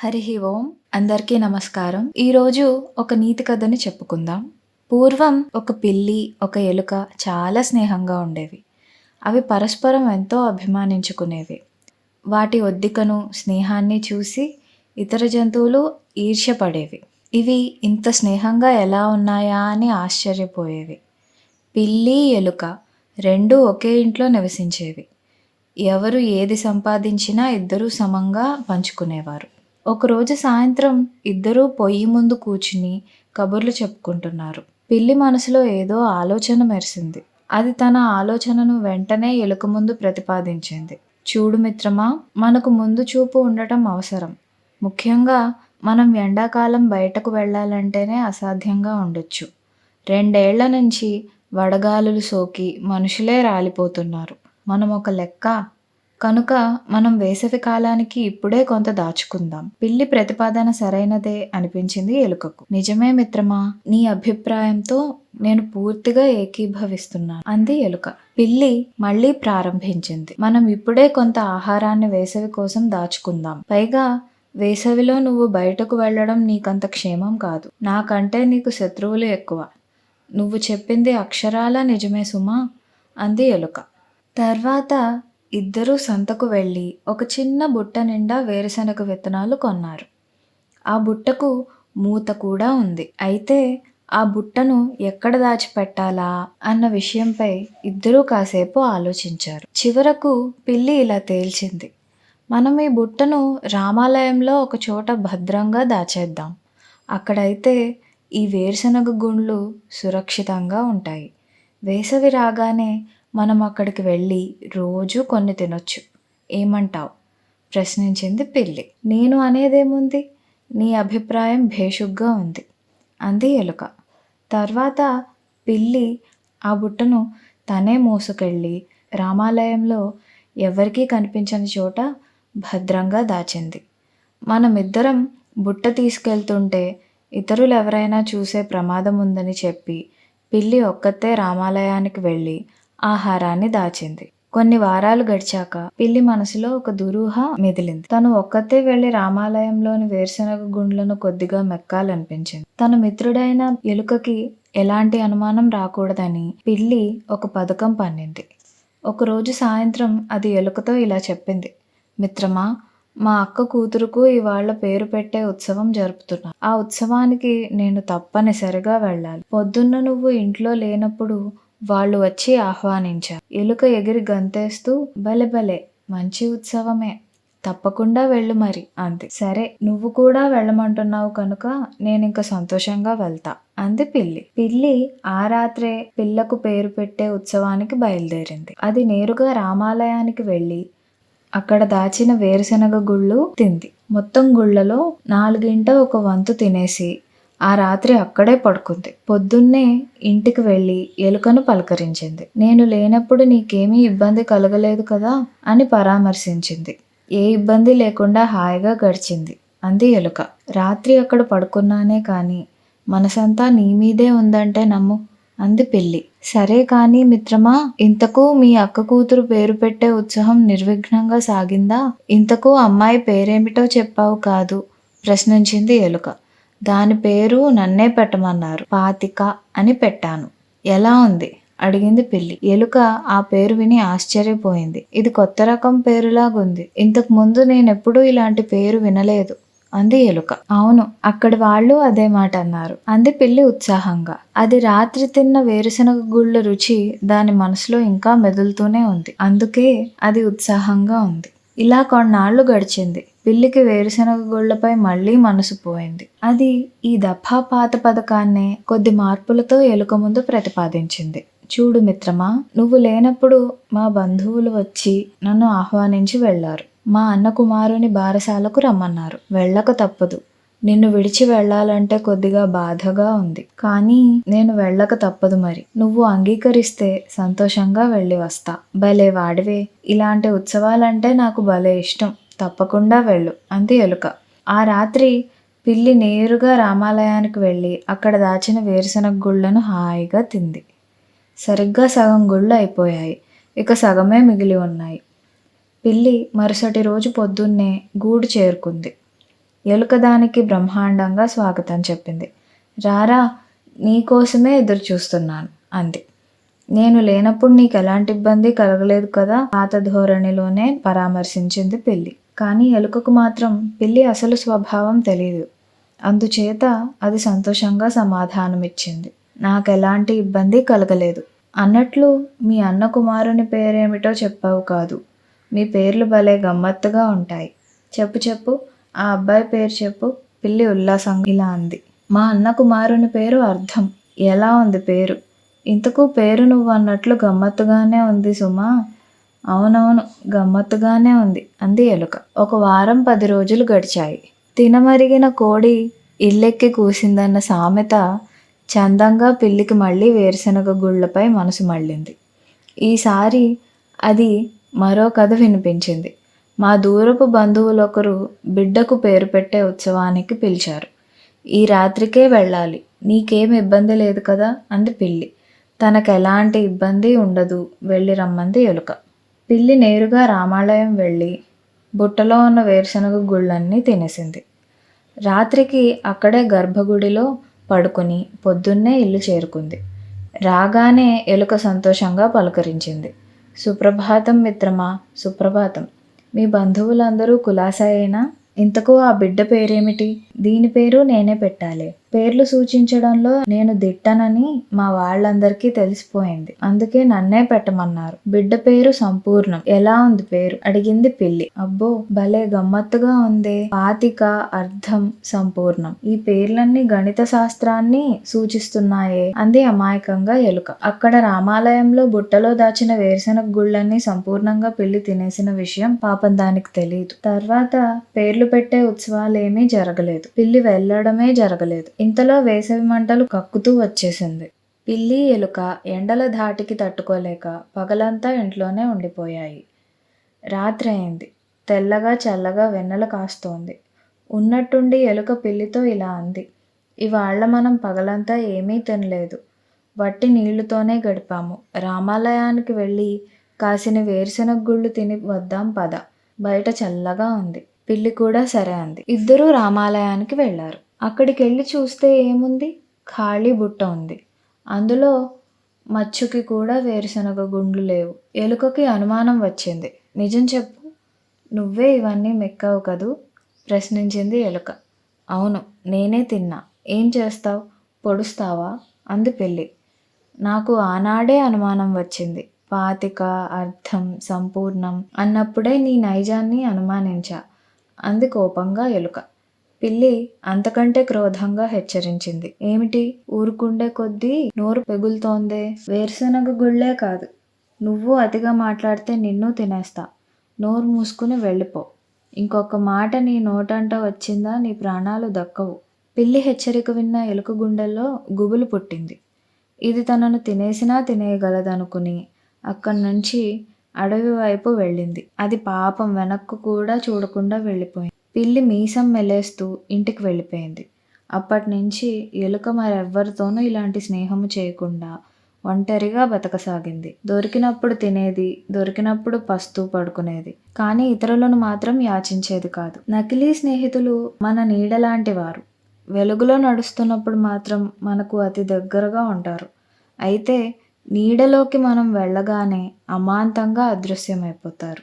హరి ఓం. అందరికీ నమస్కారం. ఈరోజు ఒక నీతి కథని చెప్పుకుందాం. పూర్వం ఒక పిల్లి, ఒక ఎలుక చాలా స్నేహంగా ఉండేవి. అవి పరస్పరం ఎంతో అభిమానించుకునేవి. వాటి ఒద్దికను, స్నేహాన్ని చూసి ఇతర జంతువులు ఈర్ష్యపడేవి. ఇవి ఇంత స్నేహంగా ఎలా ఉన్నాయా అని ఆశ్చర్యపోయేవి. పిల్లి, ఎలుక రెండూ ఒకే ఇంట్లో నివసించేవి. ఎవరు ఏది సంపాదించినా ఇద్దరూ సమంగా పంచుకునేవారు. ఒకరోజు సాయంత్రం ఇద్దరూ పొయ్యి ముందు కూర్చుని కబుర్లు చెప్పుకుంటున్నారు. పిల్లి మనసులో ఏదో ఆలోచన మెరిసింది. అది తన ఆలోచనను వెంటనే ఎలుక ముందు ప్రతిపాదించింది. చూడు మిత్రమా, మనకు ముందు చూపు ఉండటం అవసరం. ముఖ్యంగా మనం ఎండాకాలం బయటకు వెళ్ళాలంటేనే అసాధ్యంగా ఉండొచ్చు. 2 ఏళ్ల నుంచి వడగాలులు సోకి మనుషులే రాలిపోతున్నారు. మనం ఒక లెక్క. కనుక మనం వేసవి కాలానికి ఇప్పుడే కొంత దాచుకుందాం. పిల్లి ప్రతిపాదన సరైనదే అనిపించింది ఎలుకకు. నిజమే మిత్రమా, నీ అభిప్రాయంతో నేను పూర్తిగా ఏకీభవిస్తున్నాను అంది ఎలుక. పిల్లి మళ్ళీ ప్రారంభించింది. మనం ఇప్పుడే కొంత ఆహారాన్ని వేసవి కోసం దాచుకుందాం. పైగా వేసవిలో నువ్వు బయటకు వెళ్ళడం నీకంత క్షేమం కాదు. నాకంటే నీకు శత్రువులు ఎక్కువ. నువ్వు చెప్పింది అక్షరాలా నిజమే సుమా అంది ఎలుక. తర్వాత ఇద్దరూ సంతకు వెళ్ళి ఒక చిన్న బుట్ట నిండా వేరుశనగ విత్తనాలు కొన్నారు. ఆ బుట్టకు మూత కూడా ఉంది. అయితే ఆ బుట్టను ఎక్కడ దాచిపెట్టాలా అన్న విషయంపై ఇద్దరూ కాసేపు ఆలోచించారు. చివరకు పిల్లి ఇలా తేల్చింది. మనం ఈ బుట్టను రామాలయంలో ఒక చోట భద్రంగా దాచేద్దాం. అక్కడైతే ఈ వేరుశనగ గుండ్లు సురక్షితంగా ఉంటాయి. వేసవి రాగానే మనం అక్కడికి వెళ్ళి రోజూ కొన్ని తినొచ్చు. ఏమంటావ్? ప్రశ్నించింది పిల్లి. నేను అనేదేముంది? నీ అభిప్రాయం భేషుగ్గా ఉంది అంది ఎలుక. తర్వాత పిల్లి ఆ బుట్టను తనే మోసుకెళ్ళి రామాలయంలో ఎవరికీ కనిపించని చోట భద్రంగా దాచింది. మనమిద్దరం బుట్ట తీసుకెళ్తుంటే ఇతరులు ఎవరైనా చూసే ప్రమాదం ఉందని చెప్పి పిల్లి ఒక్కతే రామాలయానికి వెళ్ళి ఆహారాన్ని దాచింది. కొన్ని వారాలు గడిచాక పిల్లి మనసులో ఒక దురూహ మెదిలింది. తను ఒక్కతే వెళ్లి రామాలయంలోని వేరుశనగ గుండ్లను కొద్దిగా మెక్కాలనిపించింది. తన మిత్రుడైన ఎలుకకి ఎలాంటి అనుమానం రాకూడదని పిల్లి ఒక పథకం పన్నింది. ఒకరోజు సాయంత్రం అది ఎలుకతో ఇలా చెప్పింది. మిత్రమా, మా అక్క కూతురుకు ఇవాళ పేరు పెట్టే ఉత్సవం జరుపుతున్నా. ఆ ఉత్సవానికి నేను తప్పనిసరిగా వెళ్ళాలి. పొద్దున్న నువ్వు ఇంట్లో లేనప్పుడు వాళ్ళు వచ్చి ఆహ్వానించారు. ఎలుక ఎగిరి గంతేస్తూ భలే భలే, మంచి ఉత్సవమే, తప్పకుండా వెళ్ళు మరి అంది. సరే, నువ్వు కూడా వెళ్ళమంటున్నావు కనుక నేనింక సంతోషంగా వెళ్తా అంది పిల్లి. పిల్లి ఆ రాత్రే పిల్లకు పేరు పెట్టే ఉత్సవానికి బయలుదేరింది. అది నేరుగా రామాలయానికి వెళ్ళి అక్కడ దాచిన వేరుశనగ గుళ్ళు తింది. మొత్తం గుళ్ళలో 1/4 వంతు తినేసి ఆ రాత్రి అక్కడే పడుకుంది. పొద్దున్నే ఇంటికి వెళ్ళి ఎలుకను పలకరించింది. నేను లేనప్పుడు నీకేమీ ఇబ్బంది కలగలేదు కదా అని పరామర్శించింది. ఏ ఇబ్బంది లేకుండా హాయిగా గడిచింది అంది ఎలుక. రాత్రి అక్కడ పడుకున్నానే కాని మనసంతా నీ మీదే ఉందంటే నమ్ము అంది పిల్లి. సరే కానీ మిత్రమా, ఇంతకు మీ అక్క కూతురు పేరు పెట్టే ఉత్సవం నిర్విఘ్నంగా సాగిందా? ఇంతకు అమ్మాయి పేరేమిటో చెప్పావు కాదు ప్రశ్నించింది ఎలుక. దాని పేరు నన్నే పెట్టమన్నారు. పాతిక అని పెట్టాను. ఎలా ఉంది అడిగింది పిల్లి. ఎలుక ఆ పేరు విని ఆశ్చర్యపోయింది. ఇది కొత్త రకం పేరులాగుంది. ఇంతకు ముందు నేనెప్పుడూ ఇలాంటి పేరు వినలేదు అంది ఎలుక. అవును, అక్కడి వాళ్ళు అదే మాట అన్నారు అంది పిల్లి ఉత్సాహంగా. అది రాత్రి తిన్న వేరుశనగ గుళ్ళ రుచి దాని మనసులో ఇంకా మెదులుతూనే ఉంది. అందుకే అది ఉత్సాహంగా ఉంది. ఇలా కొన్నాళ్లు గడిచింది. పిల్లికి వేరుశనగ గుళ్ళపై మళ్లీ మనసు పోయింది. అది ఈ దఫా పాత పథకాన్నే కొద్ది మార్పులతో ఎలుక ముందు ప్రతిపాదించింది. చూడు మిత్రమా, నువ్వు లేనప్పుడు మా బంధువులు వచ్చి నన్ను ఆహ్వానించి వెళ్లారు. మా అన్న కుమారుని బారసాలకు రమ్మన్నారు. వెళ్ళక తప్పదు. నిన్ను విడిచి వెళ్ళాలంటే కొద్దిగా బాధగా ఉంది. కానీ నేను వెళ్ళక తప్పదు మరి. నువ్వు అంగీకరిస్తే సంతోషంగా వెళ్ళి వస్తా. భలే వాడివే, ఇలాంటి ఉత్సవాలంటే నాకు భలే ఇష్టం. తప్పకుండా వెళ్ళు అంది ఎలుక. ఆ రాత్రి పిల్లి నేరుగా రామాలయానికి వెళ్ళి అక్కడ దాచిన వేరుశనగ గుళ్ళను హాయిగా తింది. సరిగ్గా సగం గుళ్ళు అయిపోయాయి. ఇక సగమే మిగిలి ఉన్నాయి. పిల్లి మరుసటి రోజు పొద్దున్నే గూడు చేరుకుంది. ఎలుక దానికి బ్రహ్మాండంగా స్వాగతం చెప్పింది. రారా, నీకోసమే ఎదురు చూస్తున్నాను అంది. నేను లేనప్పుడు నీకెలాంటి ఇబ్బంది కలగలేదు కదా పాత ధోరణిలోనే పరామర్శించింది పిల్లి. కానీ ఎలుకకు మాత్రం పిల్లి అసలు స్వభావం తెలీదు. అందుచేత అది సంతోషంగా సమాధానమిచ్చింది. నాకెలాంటి ఇబ్బంది కలగలేదు. అన్నట్లు మీ అన్న కుమారుని పేరేమిటో చెప్పావు కాదు. మీ పేర్లు భలే గమ్మత్తుగా ఉంటాయి. చెప్పు చెప్పు, ఆ అబ్బాయి పేరు చెప్పు పిల్లి ఉల్లాసంగా ఇలా అంది. మా అన్న కుమారుని పేరు అర్థం. ఎలా ఉంది పేరు? ఇంతకు పేరు నువ్వు అన్నట్లు గమ్మత్తుగానే ఉంది సుమా. అవునవును, గమ్మత్తుగానే ఉంది అంది ఎలుక. 1 వారం 10 రోజులు గడిచాయి. తినమరిగిన కోడి ఇల్లెక్కి కూసిందన్న సామెత చందంగా పిల్లికి మళ్ళీ వేరుశనగ గుళ్ళపై మనసు మళ్ళింది. ఈసారి అది మరో కథ వినిపించింది. మా దూరపు బంధువులొకరు బిడ్డకు పేరు పెట్టే ఉత్సవానికి పిలిచారు. ఈ రాత్రికే వెళ్ళాలి. నీకేం ఇబ్బంది లేదు కదా అంది పిల్లి. తనకెలాంటి ఇబ్బంది ఉండదు, వెళ్ళి రమ్మంది ఎలుక. పిల్లి నేరుగా రామాలయం వెళ్ళి బుట్టలో ఉన్న వేరుశనగ గుళ్ళన్నీ తినేసింది. రాత్రికి అక్కడే గర్భగుడిలో పడుకుని పొద్దున్నే ఇల్లు చేరుకుంది. రాగానే ఎలుక సంతోషంగా పలకరించింది. సుప్రభాతం మిత్రమా, సుప్రభాతం. మీ బంధువులందరూ కులాసాయేనా? ఇంతకు ఆ బిడ్డ పేరేమిటి? దీని పేరు నేనే పెట్టాలి. పేర్లు సూచించడంలో నేను దిట్టనని మా వాళ్ళందరికీ తెలిసిపోయింది. అందుకే నన్నే పెట్టమన్నారు. బిడ్డ పేరు సంపూర్ణం. ఎలా ఉంది పేరు అడిగింది పిల్లి. అబ్బో, భలే గమ్మత్తుగా ఉందే. పాతిక, అర్థం, సంపూర్ణం. ఈ పేర్లన్నీ గణిత శాస్త్రాన్ని సూచిస్తున్నాయే అంది అమాయకంగా ఎలుక. అక్కడ రామాలయంలో బుట్టలో దాచిన వేరుశనగ గుళ్ళన్నీ సంపూర్ణంగా పిల్లి తినేసిన విషయం పాపం దానికి తెలియదు. తర్వాత పేర్లు పెట్టే ఉత్సవాలేమీ జరగలేదు. పిల్లి వెళ్ళడమే జరగలేదు. ఇంతలో వేసవి మంటలు కక్కుతూ వచ్చేసింది. పిల్లి, ఎలుక ఎండల ధాటికి తట్టుకోలేక పగలంతా ఇంట్లోనే ఉండిపోయాయి. రాత్రి అయింది. తెల్లగా చల్లగా వెన్నెల కాస్తోంది. ఉన్నట్టుండి ఎలుక పిల్లితో ఇలా అంది. ఇవాళ మనం పగలంతా ఏమీ తినలేదు. వట్టి నీళ్లతోనే గడిపాము. రామాలయానికి వెళ్ళి కాసిన వేరుశనగ గుళ్ళు తిని వద్దాం పద. బయట చల్లగా ఉంది. పిల్లి కూడా సరే అంది. ఇద్దరూ రామాలయానికి వెళ్లారు. అక్కడికెళ్ళి చూస్తే ఏముంది? ఖాళీ బుట్ట ఉంది. అందులో మచ్చుకి కూడా వేరుశనగ గుండ్లు లేవు. ఎలుకకి అనుమానం వచ్చింది. నిజం చెప్పు, నువ్వే ఇవన్నీ మెక్కావు కదూ ప్రశ్నించింది ఎలుక. అవును, నేనే తిన్నా. ఏం చేస్తావు? పొడుస్తావా అంది పిల్లి. నాకు ఆనాడే అనుమానం వచ్చింది. పాతిక, అర్థం, సంపూర్ణం అన్నప్పుడే నీ నైజాన్ని అనుమానించా అంది కోపంగా ఎలుక. పిల్లి అంతకంటే క్రోధంగా హెచ్చరించింది. ఏమిటి? ఊరుకుండే కొద్దీ నోరు పెగులుతోందే. వేరుశనగ గుళ్ళే కాదు, నువ్వు అతిగా మాట్లాడితే నిన్ను తినేస్తా. నోరు మూసుకుని వెళ్ళిపో. ఇంకొక మాట నీ నోటంట వచ్చిందా నీ ప్రాణాలు దక్కవు. పిల్లి హెచ్చరిక విన్న ఎలుక గుండెల్లో గుబులు పుట్టింది. ఇది తనను తినేసినా తినేయగలదనుకుని అక్కడి నుంచి అడవి వైపు వెళ్ళింది. అది పాపం వెనక్కు కూడా చూడకుండా వెళ్ళిపోయింది. పిల్లి మీసం మెలేస్తూ ఇంటికి వెళ్ళిపోయింది. అప్పటినుంచి ఎలుక మరెవ్వరితోనూ ఇలాంటి స్నేహము చేయకుండా ఒంటరిగా బతకసాగింది. దొరికినప్పుడు తినేది, దొరికినప్పుడు పస్తూ పడుకునేది. కానీ ఇతరులను మాత్రం యాచించేది కాదు. నకిలీ స్నేహితులు మన నీడలాంటి వారు. వెలుగులో నడుస్తున్నప్పుడు మాత్రం మనకు అతి దగ్గరగా ఉంటారు. అయితే నీడలోకి మనం వెళ్ళగానే అమాంతంగా అదృశ్యమైపోతారు.